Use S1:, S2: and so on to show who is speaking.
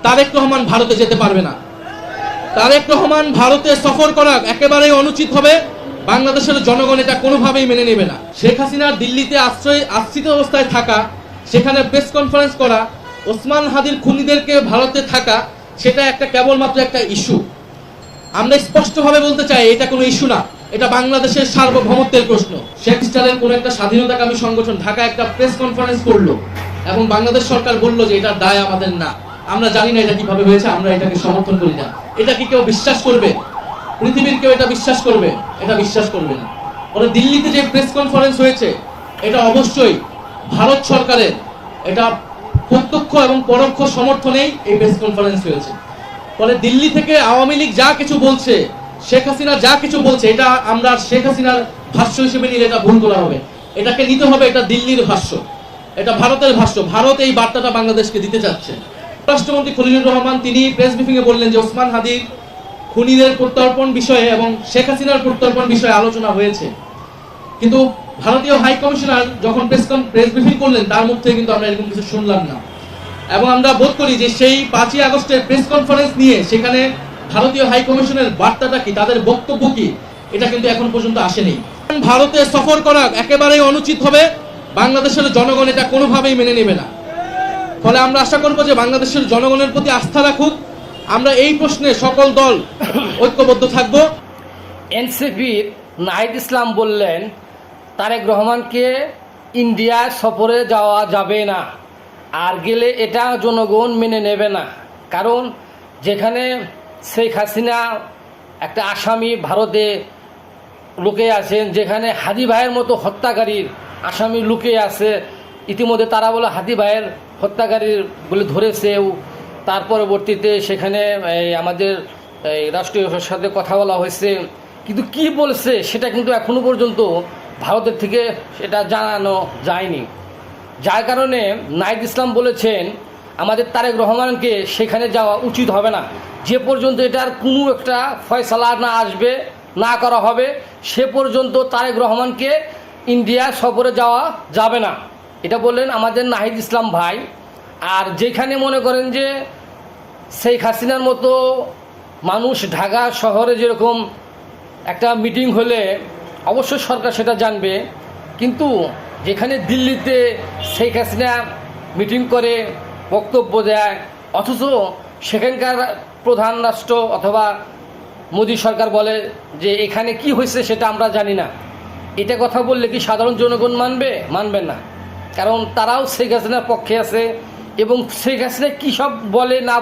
S1: তারেক রহমান ভারতে যেতে পারবে না। তারেক রহমান ভারতে সফর করা একেবারেই অনুচিত হবে। বাংলাদেশের জনগণ এটা কোনোভাবেই মেনে নেবে না। শেখ হাসিনার দিল্লিতে আশ্রিত অবস্থায় থাকা, সেখানে প্রেস কনফারেন্স করা, ওসমান হাদির খুনিদেরকে ভারতে থাকা, সেটা কেবলমাত্র একটা ইস্যু। আমরা স্পষ্টভাবে বলতে চাই এটা কোনো ইস্যু না, এটা বাংলাদেশের সার্বভৌমত্বের প্রশ্ন। শেখ স্টাইলের কোন একটা স্বাধীনতাকামী সংগঠন ঢাকা একটা প্রেস কনফারেন্স করলো এবং বাংলাদেশ সরকার বলল যে এটা দায় আমাদের না, আমরা জানি না এটা কিভাবে হয়েছে, আমরা এটাকে সমর্থন করি না। এটা কি কেউ বিশ্বাস করবে? পৃথিবীর কেউ এটা বিশ্বাস করবে? এটা বিশ্বাস করবে না। ওরা দিল্লিতে যে প্রেস কনফারেন্স হয়েছে এটা অবশ্যই ভারত সরকারের এটা প্রত্যক্ষ এবং পরোক্ষ সমর্থনেই এই প্রেস কনফারেন্স হয়েছে। ফলে দিল্লি থেকে আওয়ামী লীগ যা কিছু বলছে, শেখ হাসিনা যা কিছু বলছে, এটা আমরা শেখ হাসিনার ভাষ্য হিসেবে নিলে এটা ভুল করা হবে। এটাকে নিতে হবে এটা দিল্লির ভাষ্য, এটা ভারতের ভাষ্য। ভারত এই বার্তাটা বাংলাদেশকে দিতে চাচ্ছে। রাষ্ট্রমন্ত্রী খলিলুর রহমান তিনি প্রেস ব্রিফিং এ বললেন যে ওসমান হাদির খুনিদের প্রত্যর্পণ বিষয়ে এবং শেখ হাসিনার প্রত্যর্পণ বিষয়ে আলোচনা হয়েছে, কিন্তু ভারতীয় হাই কমিশনার যখন প্রেস ব্রিফিং করলেন তার মুখ থেকে কিন্তু আমরা এরকম কিছু শুনলাম না। এবং আমরা বোধ করি যে সেই 5ই আগস্টের প্রেস কনফারেন্স নিয়ে সেখানে ভারতীয় হাই কমিশনের বার্তাটা কি, তাদের বক্তব্য কি, এটা কিন্তু এখন পর্যন্ত আসেনি। ভারতে সফর করা একেবারেই অনুচিত হবে। বাংলাদেশের জনগণ এটা কোনোভাবেই মেনে নেবে না। ফলে আমরা আশা করব যে বাংলাদেশের জনগণের প্রতি আস্থা রাখুক। আমরা এই প্রশ্নে সকল দল ঐক্যবদ্ধ থাকব।
S2: এনসিপির নাহিদ ইসলাম বললেন তারেক রহমানকে ইন্ডিয়া সফরে যাওয়া যাবে না, আর গেলে এটা জনগণ মেনে নেবে না। কারণ যেখানে শেখ হাসিনা একটা আসামি ভারতে লুকিয়ে আছেন, যেখানে হাদি ভাইয়ের মতো হত্যাকারীর আসামি লুকিয়ে আছে, ইতিমধ্যে তারা বলে হাদি ভাইয়ের হত্যাকারীর বলে ধরেছেও। তার পরবর্তীতে সেখানে আমাদের রাষ্ট্রীয় সাথে কথা বলা হয়েছে, কিন্তু কি বলছে সেটা কিন্তু এখনো পর্যন্ত ভারতের থেকে সেটা জানানো যায়নি। যার কারণে নাহিদ ইসলাম বলেছেন আমাদের তারেক রহমানকে সেখানে যাওয়া উচিত হবে না। যে পর্যন্ত এটার কোনো একটা ফয়সালা না আসবে, না করা হবে, সে পর্যন্ত তারেক রহমানকে ইন্ডিয়া সফরে যাওয়া যাবে না, এটা বললেন আমাদের নাহিদ ইসলাম ভাই। আর যেখানে মনে করেন যে শেখ হাসিনার মতো মানুষ ঢাকা শহরে যেরকম একটা মিটিং হলে অবশ্যই সরকার সেটা জানবে, কিন্তু যেখানে দিল্লিতে শেখ হাসিনা মিটিং করে বক্তব্য দেয়, অথচ সেখানকার প্রধান রাষ্ট্র অথবা মোদী সরকার বলে যে এখানে কি হয়েছে সেটা আমরা জানি না, এটা কথা বললে কি সাধারণ জনগণ মানবে? মানবেন না। কারণ তারাও শেখ হাসিনার পক্ষে আছে এবং শেখ হাসিনা কী সব বলে না